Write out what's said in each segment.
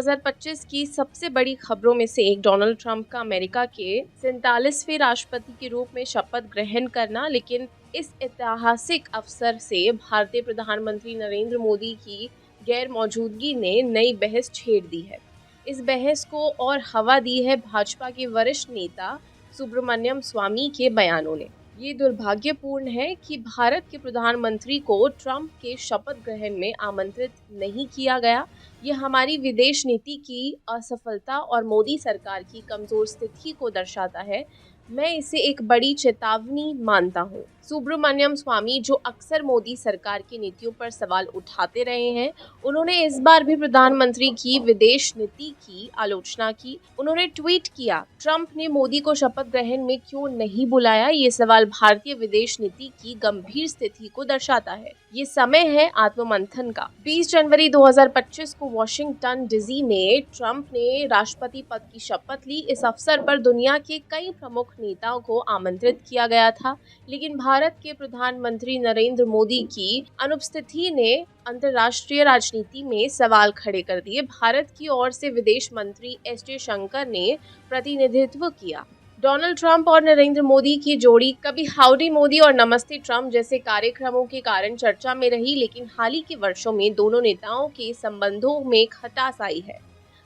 2025 की सबसे बड़ी खबरों में से एक डोनाल्ड ट्रंप का अमेरिका के 47वें राष्ट्रपति के रूप में शपथ ग्रहण करना। लेकिन इस ऐतिहासिक अवसर से भारतीय प्रधानमंत्री नरेंद्र मोदी की गैर मौजूदगी ने नई बहस छेड़ दी है। इस बहस को और हवा दी है भाजपा के वरिष्ठ नेता सुब्रमण्यम स्वामी के बयानों ने। ये दुर्भाग्यपूर्ण है कि भारत के प्रधानमंत्री को ट्रंप के शपथ ग्रहण में आमंत्रित नहीं किया गया। ये हमारी विदेश नीति की असफलता और मोदी सरकार की कमजोर स्थिति को दर्शाता है। मैं इसे एक बड़ी चेतावनी मानता हूँ। सुब्रमण्यम स्वामी, जो अक्सर मोदी सरकार की नीतियों पर सवाल उठाते रहे हैं, उन्होंने इस बार भी प्रधानमंत्री की विदेश नीति की आलोचना की। उन्होंने ट्वीट किया, ट्रंप ने मोदी को शपथ ग्रहण में क्यों नहीं बुलाया? ये सवाल भारतीय विदेश नीति की गंभीर स्थिति को दर्शाता है। ये समय है आत्ममंथन का। 20 जनवरी 2025 को वॉशिंगटन डीसी में ट्रंप ने राष्ट्रपति पद की शपथ ली। इस अवसर पर दुनिया के कई प्रमुख नेताओं को आमंत्रित किया गया था, लेकिन भारत के प्रधानमंत्री नरेंद्र मोदी की अनुपस्थिति ने अंतर्राष्ट्रीय राजनीति में सवाल खड़े कर दिए। भारत की ओर से विदेश मंत्री एस जयशंकर ने प्रतिनिधित्व किया। डोनाल्ड ट्रंप और नरेंद्र मोदी की जोड़ी कभी हाउडी मोदी और नमस्ते ट्रंप जैसे कार्यक्रमों के कारण चर्चा में रही, लेकिन हाल ही के वर्षों में दोनों नेताओं के संबंधों में खटास आई है।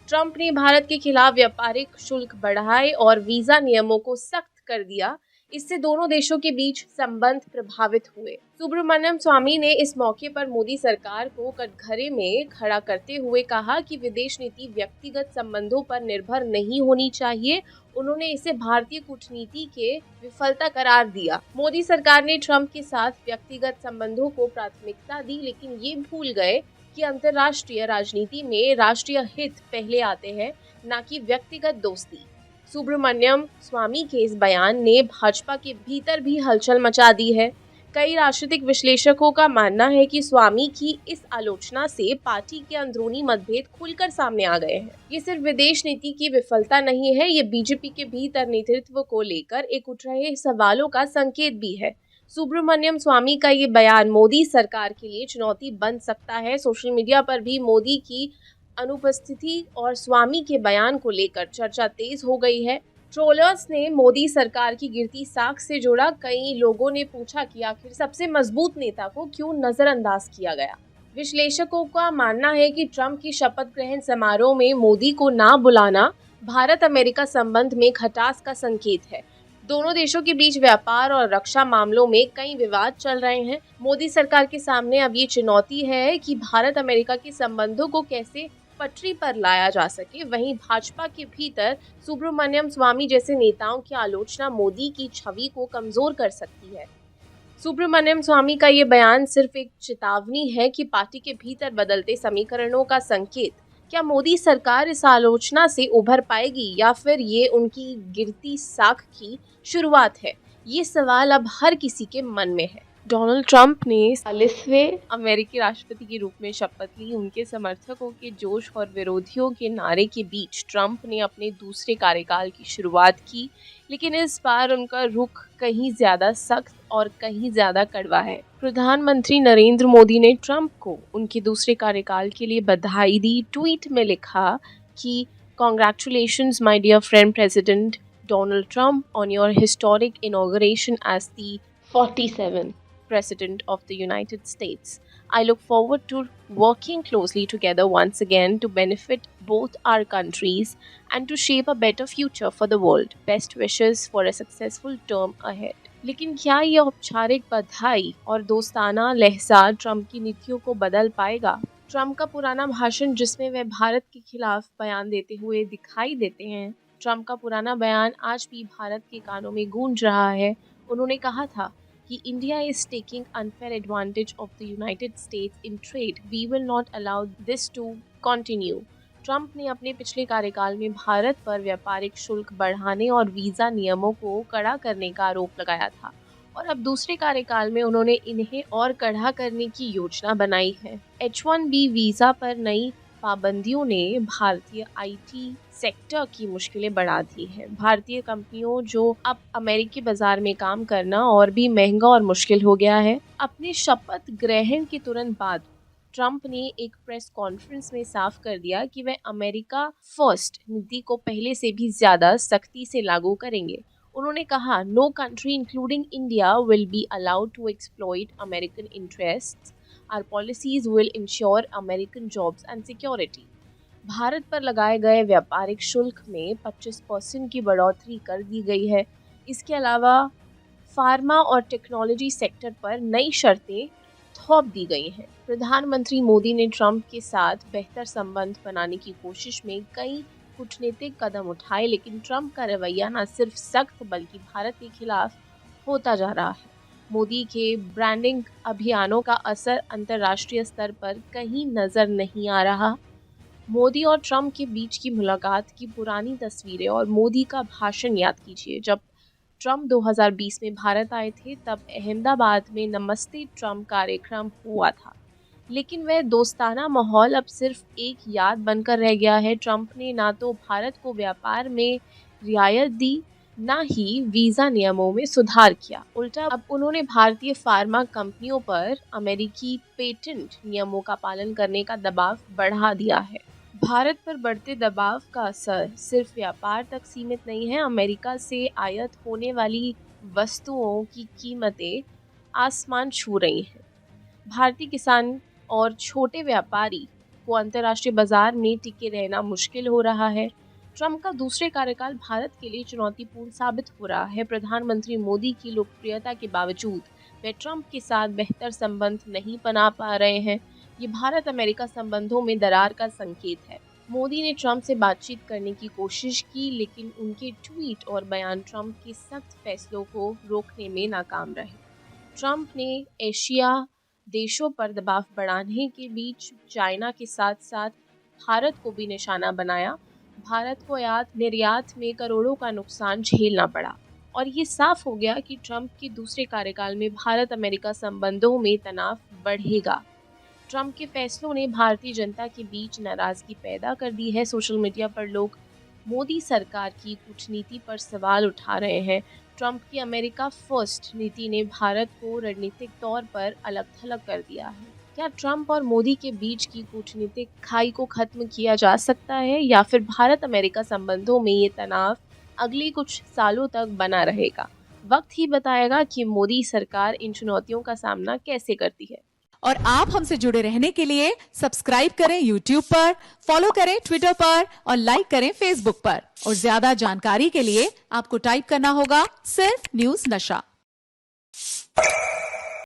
ट्रंप ने भारत के खिलाफ व्यापारिक शुल्क बढ़ाए और वीजा नियमों को सख्त कर दिया। इससे दोनों देशों के बीच संबंध प्रभावित हुए। सुब्रमण्यम स्वामी ने इस मौके पर मोदी सरकार को कटघरे में खड़ा करते हुए कहा कि विदेश नीति व्यक्तिगत संबंधों पर निर्भर नहीं होनी चाहिए। उन्होंने इसे भारतीय कूटनीति के विफलता करार दिया। मोदी सरकार ने ट्रंप के साथ व्यक्तिगत संबंधों को प्राथमिकता दी, लेकिन ये भूल गए कि अंतर्राष्ट्रीय राजनीति में राष्ट्रीय हित पहले आते हैं, न कि व्यक्तिगत दोस्ती। सुब्रमण्यम स्वामी के इस बयान ने भाजपा के भीतर भी हलचल मचा दी है। कई राजनीतिक विश्लेषकों का मानना है कि स्वामी की इस आलोचना से पार्टी के अंदरूनी मतभेद खुलकर सामने आ गए हैं। ये सिर्फ विदेश नीति की विफलता नहीं है, ये बीजेपी के भीतर नेतृत्व को लेकर एक उठ रहे सवालों का संकेत भी है। सुब्रमण्यम स्वामी का ये बयान मोदी सरकार के लिए चुनौती बन सकता है। सोशल मीडिया पर भी मोदी की अनुपस्थिति और स्वामी के बयान को लेकर चर्चा तेज हो गई है। ट्रोलर्स ने मोदी सरकार की गिरती साख से जोड़ा। कई लोगों ने पूछा कि आखिर सबसे मजबूत नेता को क्यों नजरअंदाज किया गया। विश्लेषकों का मानना है कि ट्रंप की शपथ ग्रहण समारोह में मोदी को ना बुलाना भारत अमेरिका संबंध में खटास का संकेत है। दोनों देशों के बीच व्यापार और रक्षा मामलों में कई विवाद चल रहे हैं। मोदी सरकार के सामने अब ये चुनौती है कि भारत अमेरिका के संबंधों को कैसे पटरी पर लाया जा सके। वहीं भाजपा के भीतर सुब्रमण्यम स्वामी जैसे नेताओं की आलोचना मोदी की छवि को कमजोर कर सकती है। सुब्रमण्यम स्वामी का ये बयान सिर्फ एक चेतावनी है कि पार्टी के भीतर बदलते समीकरणों का संकेत। क्या मोदी सरकार इस आलोचना से उभर पाएगी या फिर ये उनकी गिरती साख की शुरुआत है? ये सवाल अब हर किसी के मन में है। डोनाल्ड ट्रंप ने 40वें अमेरिकी राष्ट्रपति के रूप में शपथ ली। उनके समर्थकों के जोश और विरोधियों के नारे के बीच ट्रंप ने अपने दूसरे कार्यकाल की शुरुआत की, लेकिन इस बार उनका रुख कहीं ज्यादा सख्त और कहीं ज्यादा कड़वा है। प्रधानमंत्री नरेंद्र मोदी ने ट्रंप को उनके दूसरे कार्यकाल के लिए बधाई दी। ट्वीट में लिखा कि congratulations my dear friend president Donald Trump on your historic inauguration as the 47th President of the United States. I look forward to working closely together once again to benefit both our countries and to shape a better future for the world. Best wishes for a successful term ahead. लेकिन क्या ये औपचारिक बधाई और दोस्ताना लहजा Trump की नीतियों को बदल पाएगा? ट्रंप का पुराना भाषण जिसमें वह भारत के खिलाफ बयान देते हुए दिखाई देते हैं, ट्रंप का पुराना बयान आज भी भारत के कानों में गूंज रहा है। उन्होंने कहा था कि India is taking unfair advantage of the United States in trade. We will not allow this to continue. Trump ने अपने पिछले कार्यकाल में भारत पर व्यापारिक शुल्क बढ़ाने और वीज़ा नियमों को कड़ा करने का आरोप लगाया था, और अब दूसरे कार्यकाल में उन्होंने इन्हें और कड़ा करने की योजना बनाई है। H-1B वीज़ा पर नई पाबंदियों ने भारतीय IT सेक्टर की मुश्किलें बढ़ा दी हैं। भारतीय कंपनियों जो अब अमेरिकी बाजार में काम करना और भी महंगा और मुश्किल हो गया है। अपने शपथ ग्रहण के तुरंत बाद ट्रंप ने एक प्रेस कॉन्फ्रेंस में साफ कर दिया कि वह अमेरिका फर्स्ट नीति को पहले से भी ज्यादा सख्ती से लागू करेंगे। उन्होंने कहा, no country including India will be allowed to exploit American interests. Our policies will ensure American jobs and security. Bharat पर लगाए गए व्यापारिक शुल्क में 25% की बढ़ोतरी कर दी गई है। इसके अलावा फार्मा और टेक्नोलॉजी सेक्टर पर नई शर्तें थोप दी गई हैं। प्रधानमंत्री मोदी ने ट्रंप के साथ बेहतर संबंध बनाने की कोशिश में कई कूटनीतिक कदम उठाए, लेकिन ट्रंप का रवैया न सिर्फ सख्त बल्कि भारत के खिलाफ होता जा रहा है। मोदी के ब्रांडिंग अभियानों का असर अंतर्राष्ट्रीय स्तर पर कहीं नजर नहीं आ रहा। मोदी और ट्रंप के बीच की मुलाकात की पुरानी तस्वीरें और मोदी का भाषण याद कीजिए। जब ट्रंप 2020 में भारत आए थे तब अहमदाबाद में नमस्ते ट्रंप कार्यक्रम हुआ था, लेकिन वह दोस्ताना माहौल अब सिर्फ एक याद बनकर रह गया है। ट्रंप ने ना तो भारत को व्यापार में रियायत दी, ना ही वीज़ा नियमों में सुधार किया। उल्टा अब उन्होंने भारतीय फार्मा कंपनियों पर अमेरिकी पेटेंट नियमों का पालन करने का दबाव बढ़ा दिया है। भारत पर बढ़ते दबाव का असर सिर्फ व्यापार तक सीमित नहीं है। अमेरिका से आयात होने वाली वस्तुओं की कीमतें आसमान छू रही हैं। भारतीय किसान और छोटे व्यापारी को अंतर्राष्ट्रीय बाजार में टिके रहना मुश्किल हो रहा है। ट्रंप का दूसरे कार्यकाल भारत के लिए चुनौतीपूर्ण साबित हो रहा है। प्रधानमंत्री मोदी की लोकप्रियता के बावजूद वे ट्रंप के साथ बेहतर संबंध नहीं बना पा रहे हैं। ये भारत अमेरिका संबंधों में दरार का संकेत है। मोदी ने ट्रंप से बातचीत करने की कोशिश की, लेकिन उनके ट्वीट और बयान ट्रंप के सख्त फैसलों को रोकने में नाकाम रहे। ट्रंप ने एशिया देशों पर दबाव बढ़ाने के बीच चाइना के साथ साथ भारत को भी निशाना बनाया। भारत को आयात निर्यात में करोड़ों का नुकसान झेलना पड़ा और ये साफ हो गया कि ट्रंप के दूसरे कार्यकाल में भारत अमेरिका संबंधों में तनाव बढ़ेगा। ट्रंप के फैसलों ने भारतीय जनता के बीच नाराजगी पैदा कर दी है। सोशल मीडिया पर लोग मोदी सरकार की कूटनीति पर सवाल उठा रहे हैं। ट्रंप की अमेरिका फर्स्ट नीति ने भारत को रणनीतिक तौर पर अलग थलग कर दिया है। क्या ट्रंप और मोदी के बीच की कूटनीतिक खाई को खत्म किया जा सकता है, या फिर भारत अमेरिका संबंधों में ये तनाव अगले कुछ सालों तक बना रहेगा? वक्त ही बताएगा कि मोदी सरकार इन चुनौतियों का सामना कैसे करती है। और आप हमसे जुड़े रहने के लिए सब्सक्राइब करें YouTube पर, फॉलो करें Twitter पर और लाइक करें Facebook पर। और ज्यादा जानकारी के लिए आपको टाइप करना होगा सिर्फ न्यूज़ नशा।